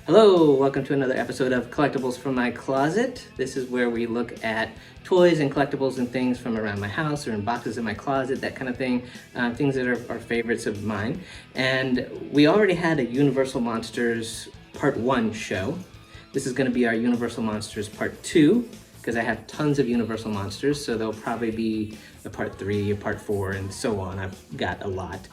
Hello, welcome to another episode of Collectibles from My Closet. This is where we look at toys and collectibles and things from around my house or in boxes in my closet, that kind of thing, things that are favorites of mine. And we already had a Universal Monsters Part 1 show. This is going to be our Universal Monsters Part 2, because I have tons of Universal Monsters, so there'll probably be a Part 3, a Part 4, and so on. I've got a lot.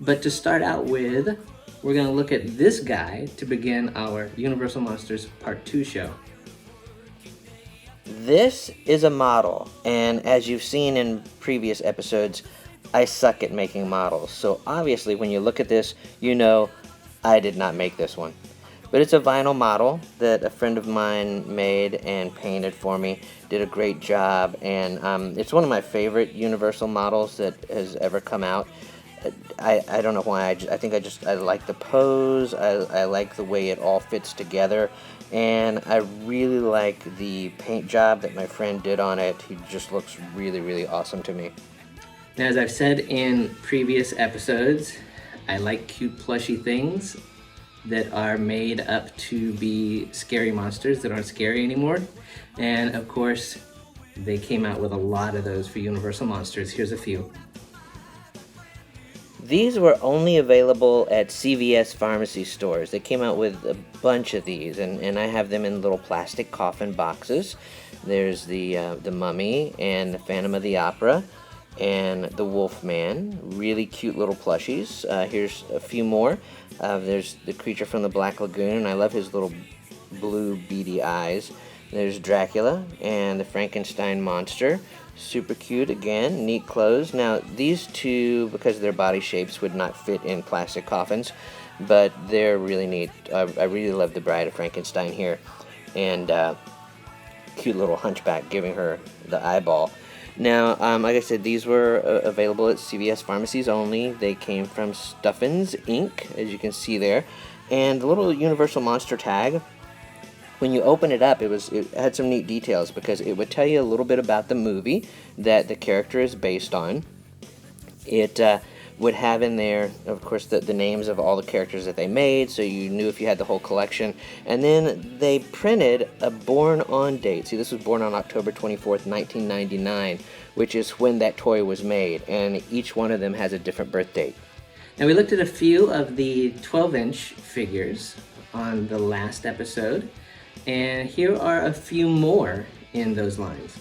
But to start out with, we're going to look at this guy to begin our Universal Monsters Part 2 show. This is a model, and as you've seen in previous episodes, I suck at making models. So obviously when you look at this, you know I did not make this one. But it's a vinyl model that a friend of mine made and painted for me. Did a great job, and it's one of my favorite Universal models that has ever come out. I don't know why, I think I like the pose, I like the way it all fits together, and I really like the paint job that my friend did on it. He just looks really, really awesome to me. Now, as I've said in previous episodes, I like cute plushy things that are made up to be scary monsters that aren't scary anymore. And of course, they came out with a lot of those for Universal Monsters. Here's a few. These were only available at CVS pharmacy stores. They came out with a bunch of these, and I have them in little plastic coffin boxes. There's the Mummy and the Phantom of the Opera and the Wolfman. Really cute little plushies. Here's a few more. There's the creature from the Black Lagoon, and I love his little blue beady eyes. There's Dracula and the Frankenstein monster. Super cute again, neat clothes. Now these two, because of their body shapes, would not fit in plastic coffins, but they're really neat. I really love the Bride of Frankenstein here, and cute little hunchback giving her the eyeball. Now, like I said, these were available at CVS pharmacies only. They came from Stuffins Inc., as you can see there, and the little Universal Monster tag. When you open it up, it had some neat details, because it would tell you a little bit about the movie that the character is based on. It would have in there, of course, the names of all the characters that they made, so you knew if you had the whole collection. And then they printed a born on date. See, this was born on October 24th, 1999, which is when that toy was made, and each one of them has a different birth date. Now, we looked at a few of the 12-inch figures on the last episode, and here are a few more in those lines.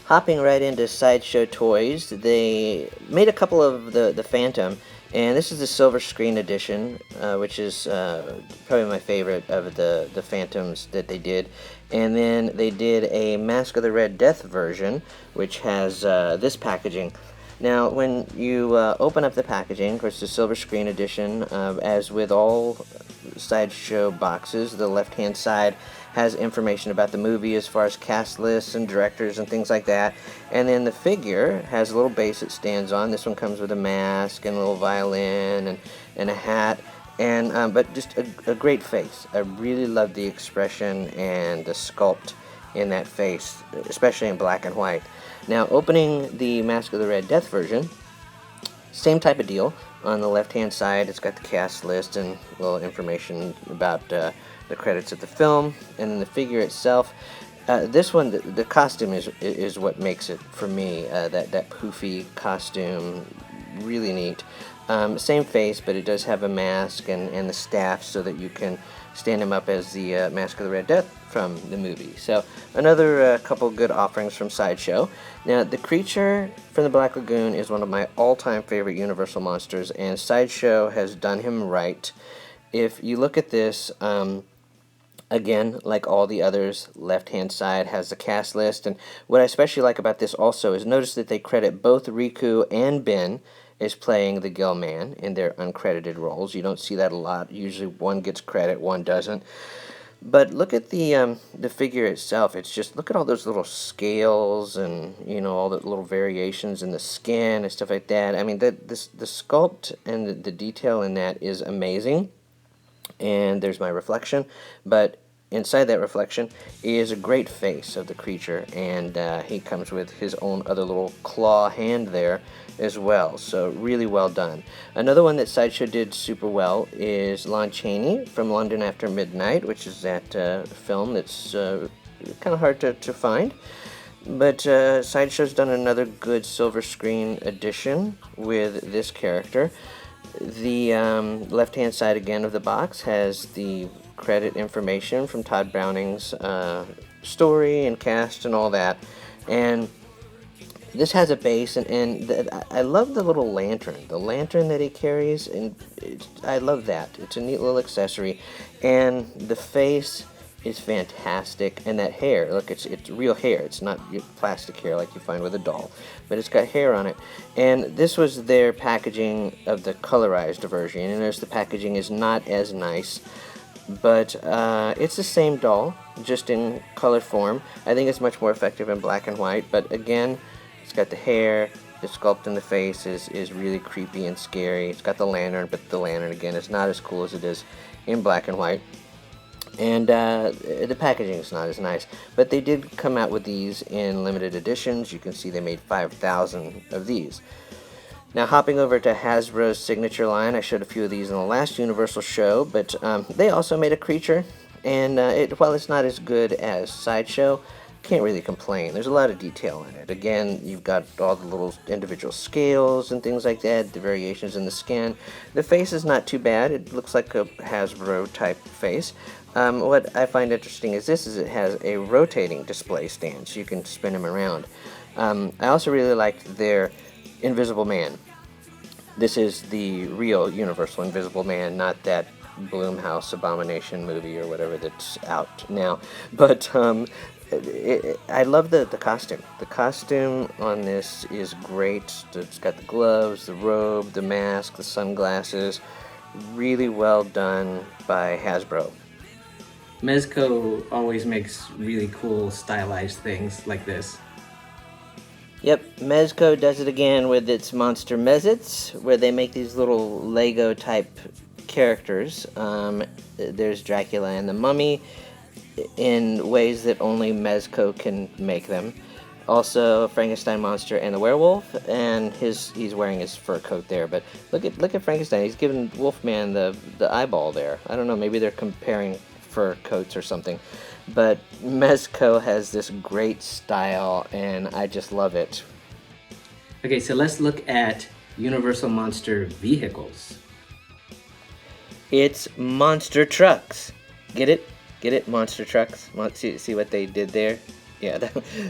Hopping right into Sideshow Toys, they made a couple of the Phantom, and this is the silver screen edition, which is probably my favorite of the Phantoms that they did. And then they did a Mask of the Red Death version, which has this packaging. Now, when you open up the packaging, of course, the silver screen edition, as with all Sideshow boxes, the left-hand side has information about the movie as far as cast lists and directors and things like that. And then the figure has a little base it stands on. This one comes with a mask and a little violin and a hat, and but just a great face. I really love the expression and the sculpt in that face, especially in black and white. Now, opening the Mask of the Red Death version, same type of deal. On the left-hand side, it's got the cast list and a little information about the credits of the film, and then the figure itself. This one, the costume is what makes it for me. That poofy costume, really neat. Same face, but it does have a mask and the staff so that you can stand him up as the Mask of the Red Death from the movie. So another couple good offerings from Sideshow. Now, the creature from the Black Lagoon is one of my all-time favorite Universal monsters, and Sideshow has done him right. If you look at this, again, like all the others, left-hand side has the cast list, and what I especially like about this also is notice that they credit both Riku and Ben as playing the Gill Man in their uncredited roles. You don't see that a lot. Usually one gets credit, one doesn't. But look at the figure itself. It's just, look at all those little scales and, you know, all the little variations in the skin and stuff like that. I mean, the sculpt and the detail in that is amazing. And there's my reflection. But inside that reflection is a great face of the creature. And he comes with his own other little claw hand there as well. So really well done. Another one that Sideshow did super well is Lon Chaney from London After Midnight, which is that film that's kind of hard to find. But Sideshow's done another good silver screen edition with this character. The left-hand side again of the box has the credit information from Todd Browning's story and cast and all that. And this has a base, and I love the little lantern. The lantern that he carries, and I love that. It's a neat little accessory. And the face is fantastic, and that hair, look, it's real hair. It's not plastic hair like you find with a doll, but it's got hair on it. And this was their packaging of the colorized version, and notice the packaging is not as nice, but it's the same doll, just in color form. I think it's much more effective in black and white, but again, it's got the hair. The sculpt in the face is really creepy and scary. It's got the lantern, but the lantern, again, is not as cool as it is in black and white. And the packaging is not as nice, but they did come out with these in limited editions. You can see they made 5,000 of these. Now, hopping over to Hasbro's signature line, I showed a few of these in the last Universal show, but they also made a creature, and while it's not as good as Sideshow, can't really complain. There's a lot of detail in it. Again, you've got all the little individual scales and things like that, the variations in the skin. The face is not too bad. It looks like a Hasbro type face. What I find interesting is it has a rotating display stand, so you can spin him around. I also really liked their Invisible Man. This is the real Universal Invisible Man, not that Blumhouse Abomination movie or whatever that's out now. But I love the costume. The costume on this is great. It's got the gloves, the robe, the mask, the sunglasses. Really well done by Hasbro. Mezco always makes really cool stylized things like this. Yep, Mezco does it again with its Monster Mezits, where they make these little Lego type characters. There's Dracula and the Mummy in ways that only Mezco can make them. Also, Frankenstein monster and the werewolf, and he's wearing his fur coat there. But look at Frankenstein. He's giving Wolfman the eyeball there. I don't know. Maybe they're comparing fur coats or something. But Mezco has this great style, and I just love it. Okay, so let's look at Universal Monster vehicles. It's monster trucks. Get it? Get it? Monster trucks. See what they did there? Yeah,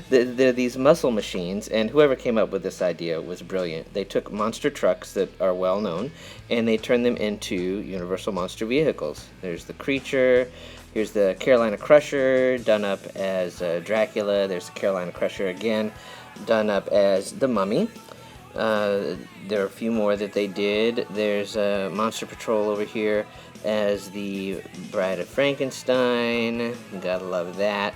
they're these muscle machines, and whoever came up with this idea was brilliant. They took monster trucks that are well known, and they turned them into Universal Monster vehicles. There's the Creature. Here's the Carolina Crusher, done up as Dracula. There's the Carolina Crusher again, done up as the Mummy. There are a few more that they did. There's Monster Patrol over here as the Bride of Frankenstein. Gotta love that.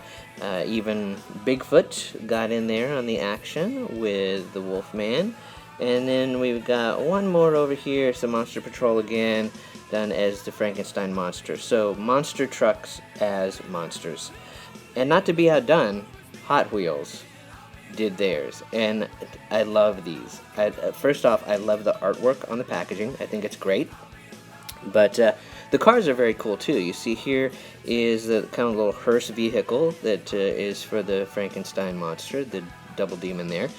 Even Bigfoot got in there on the action with the Wolfman. And then we've got one more over here. It's the Monster Patrol again, done as the Frankenstein monster. So monster trucks as monsters. And not to be outdone, Hot Wheels did theirs, and I love these. First off, I love the artwork on the packaging. I think it's great. But the cars are very cool too. You see here is the kind of little hearse vehicle that is for the Frankenstein monster, the double demon there.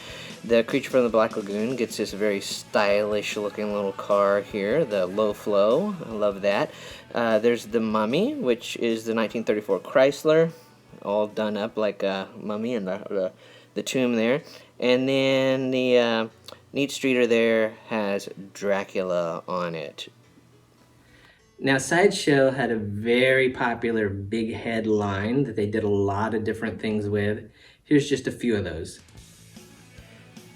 The Creature from the Black Lagoon gets this very stylish looking little car here, the Low Flow. I love that. There's the Mummy, which is the 1934 Chrysler, all done up like a mummy in the tomb there. And then the neat streeter there has Dracula on it. Now, Sideshow had a very popular big head line that they did a lot of different things with. Here's just a few of those.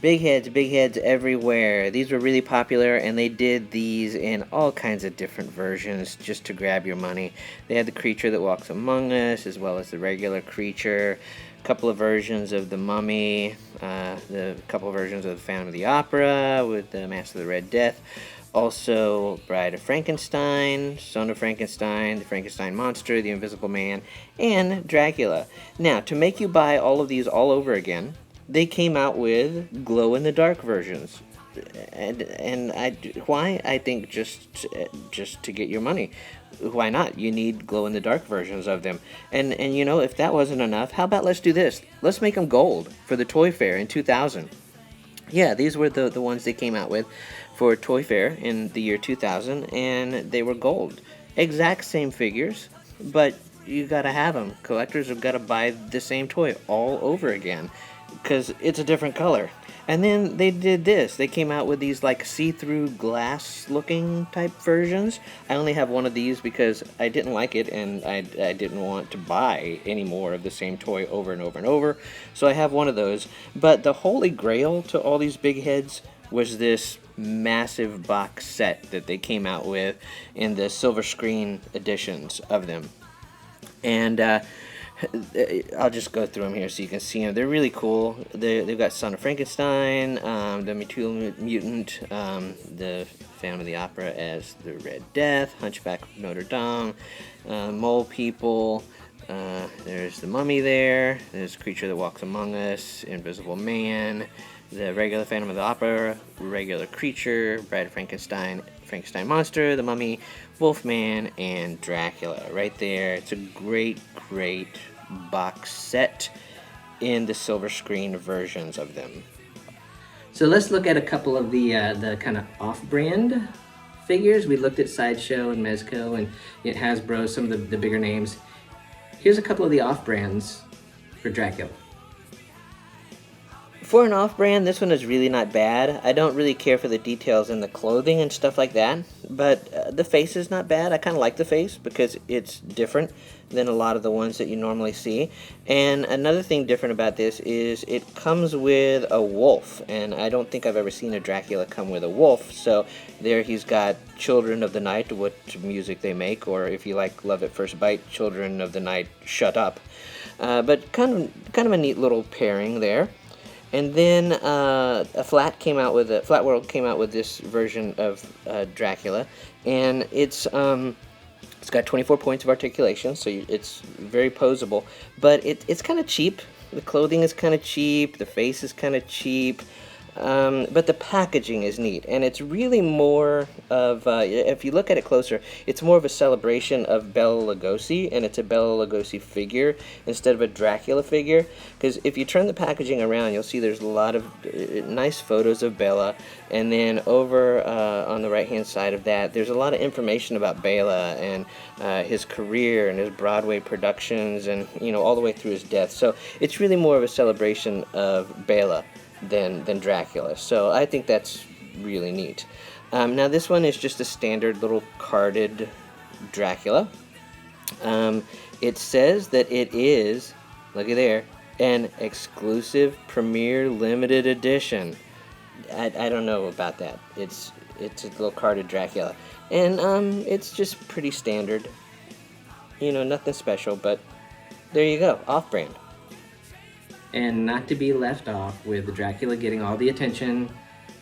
Big heads everywhere. These were really popular, and they did these in all kinds of different versions just to grab your money. They had the Creature that walks among us, as well as the regular Creature. A couple of versions of the Mummy, the couple of versions of the Phantom of the Opera with the Mask of the Red Death. Also, Bride of Frankenstein, Son of Frankenstein, the Frankenstein Monster, the Invisible Man, and Dracula. Now, to make you buy all of these all over again, they came out with glow-in-the-dark versions. And why? I think just to get your money. Why not? You need glow-in-the-dark versions of them. And you know, if that wasn't enough, how about let's do this? Let's make them gold for the Toy Fair in 2000. Yeah, these were the ones they came out with for Toy Fair in the year 2000, and they were gold. Exact same figures, but you gotta have them. Collectors have gotta buy the same toy all over again, because it's a different color. And then they did this. They came out with these like see-through glass-looking type versions. I only have one of these because I didn't like it, and I didn't want to buy any more of the same toy over and over and over. So I have one of those. But the holy grail to all these big heads was this massive box set that they came out with in the silver screen editions of them. And I'll just go through them here so you can see them. They're really cool. They've got Son of Frankenstein, the Mutant, the Phantom of the Opera as the Red Death, Hunchback of Notre Dame, Mole People. There's the Mummy there. There's Creature That Walks Among Us, Invisible Man, the regular Phantom of the Opera, regular Creature, Bride of Frankenstein, Frankenstein Monster, the Mummy, Wolfman, and Dracula. Right there. It's a great, great box set in the silver screen versions of them. So let's look at a couple of the kind of off-brand figures. We looked at Sideshow and Mezco and Hasbro, some of the bigger names. Here's a couple of the off-brands for Dracula. For an off-brand, this one is really not bad. I don't really care for the details in the clothing and stuff like that, but the face is not bad. I kind of like the face because it's different than a lot of the ones that you normally see. And another thing different about this is it comes with a wolf, and I don't think I've ever seen a Dracula come with a wolf. So there he's got Children of the Night, what music they make, or if you like Love at First Bite, Children of the Night, Shut Up. But kind of a neat little pairing there. And then Flat World came out with this version of Dracula, and it's got 24 points of articulation, so it's very posable. But it's kind of cheap. The clothing is kind of cheap. The face is kind of cheap. But the packaging is neat, and it's really more of, if you look at it closer, it's more of a celebration of Bela Lugosi, and it's a Bela Lugosi figure instead of a Dracula figure, because if you turn the packaging around, you'll see there's a lot of nice photos of Bela, and then over on the right-hand side of that, there's a lot of information about Bela and his career and his Broadway productions, and, all the way through his death. So it's really more of a celebration of Bela than Dracula. So I think that's really neat. Now this one is just a standard little carded Dracula. It says that it is, looky there, an exclusive premiere limited edition. I don't know about that. It's a little carded Dracula. And it's just pretty standard. Nothing special, but there you go, off-brand. And not to be left off with the Dracula getting all the attention,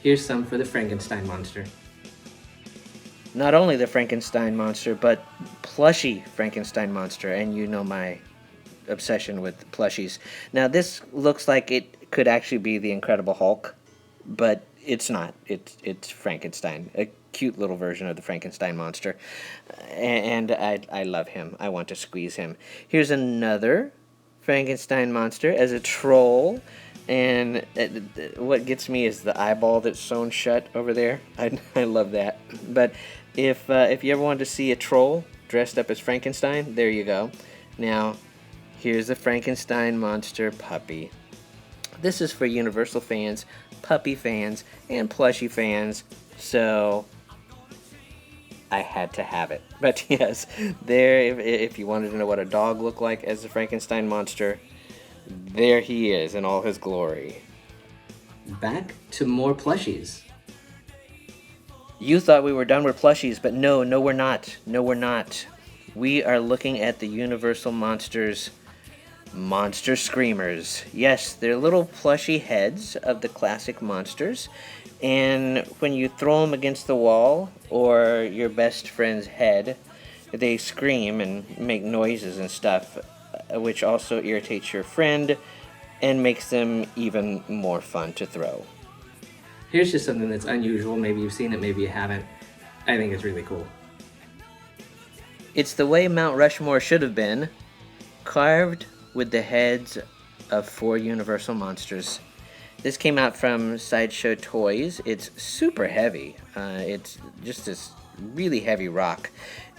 here's some for the Frankenstein monster. Not only the Frankenstein monster, but plushie Frankenstein monster, and you know my obsession with plushies. Now this looks like it could actually be the Incredible Hulk, but it's not. It's Frankenstein, a cute little version of the Frankenstein monster, and I love him. I want to squeeze him. Here's another Frankenstein monster as a troll, and what gets me is the eyeball that's sewn shut over there. I love that. But if you ever wanted to see a troll dressed up as Frankenstein, there you go. Now here's the Frankenstein monster puppy. This is for Universal fans, puppy fans, and plushie fans, so I had to have it. But yes, there, if you wanted to know what a dog looked like as the Frankenstein monster, there he is in all his glory. Back to more plushies. You thought we were done with plushies, but no, we're not. No, we're not. We are looking at the Universal Monsters Monster Screamers. Yes, they're little plushy heads of the classic monsters, and when you throw them against the wall or your best friend's head, they scream and make noises and stuff, which also irritates your friend and makes them even more fun to throw. Here's just something that's unusual. Maybe you've seen it, maybe you haven't. I think it's really cool. It's the way Mount Rushmore should have been, carved with the heads of 4 Universal monsters. This came out from Sideshow Toys. It's super heavy. It's just this really heavy rock.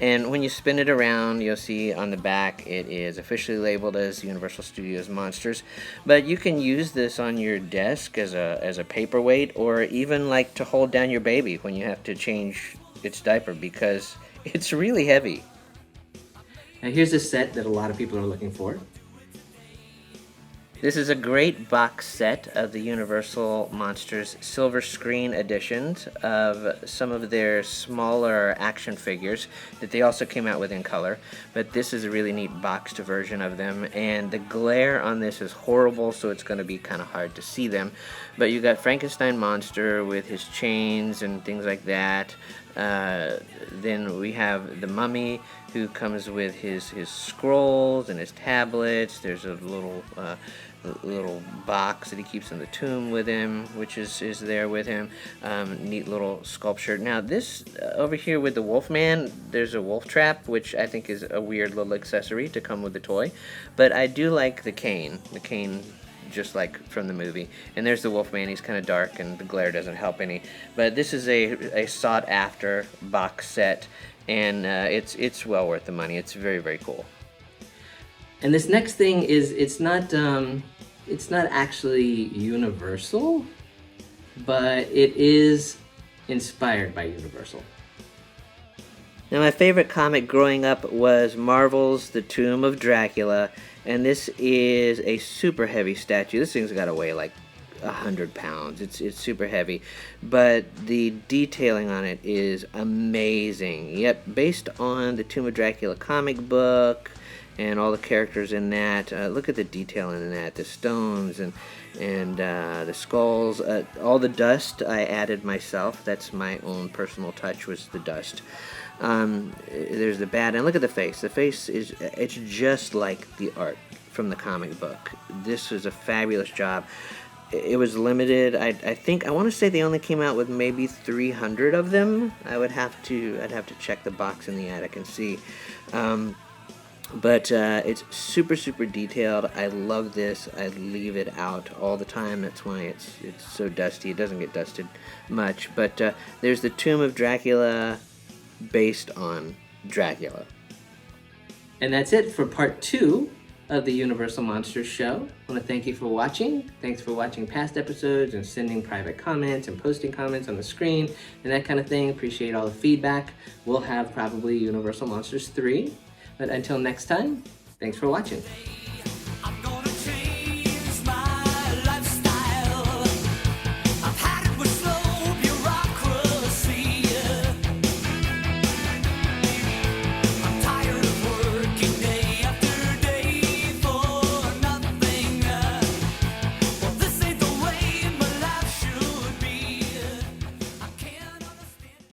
And when you spin it around, you'll see on the back it is officially labeled as Universal Studios Monsters. But you can use this on your desk as a paperweight, or even like to hold down your baby when you have to change its diaper, because it's really heavy. Now here's a set that a lot of people are looking for. This is a great box set of the Universal Monsters silver screen editions of some of their smaller action figures that they also came out with in color. But this is a really neat boxed version of them, and the glare on this is horrible, so it's going to be kind of hard to see them. But you got Frankenstein monster with his chains and things like that. Then we have the Mummy, who comes with his scrolls and his tablets. There's a little box that he keeps in the tomb with him, which is there with him. Neat little sculpture. Now this over here with the Wolfman, there's a wolf trap, which I think is a weird little accessory to come with the toy. But I do like the cane. The cane, just like from the movie. And there's the Wolfman. He's kind of dark and the glare doesn't help any. But this is a sought after box set, and it's well worth the money. It's very, very cool. And this next thing is, it's not actually Universal, but it is inspired by Universal. Now, my favorite comic growing up was Marvel's The Tomb of Dracula, and this is a super heavy statue. This thing's got to weigh like 100 pounds. It's super heavy, but the detailing on it is amazing. Yep, based on the Tomb of Dracula comic book and all the characters in that. Look at the detailing in that. The stones and the skulls. All the dust I added myself. That's my own personal touch, was the dust. There's the bat, and look at the face. The face it's just like the art from the comic book. This is a fabulous job. It was limited. I think I want to say they only came out with maybe 300 of them. I'd have to check the box in the attic and see. But it's super, super detailed. I love this. I leave it out all the time. That's why it's so dusty. It doesn't get dusted much. But there's the Tomb of Dracula based on Dracula. And that's it for part 2 of the Universal Monsters show. I want to thank you for watching. Thanks for watching past episodes and sending private comments and posting comments on the screen and that kind of thing. Appreciate all the feedback. We'll have probably Universal Monsters 3. But until next time, thanks for watching.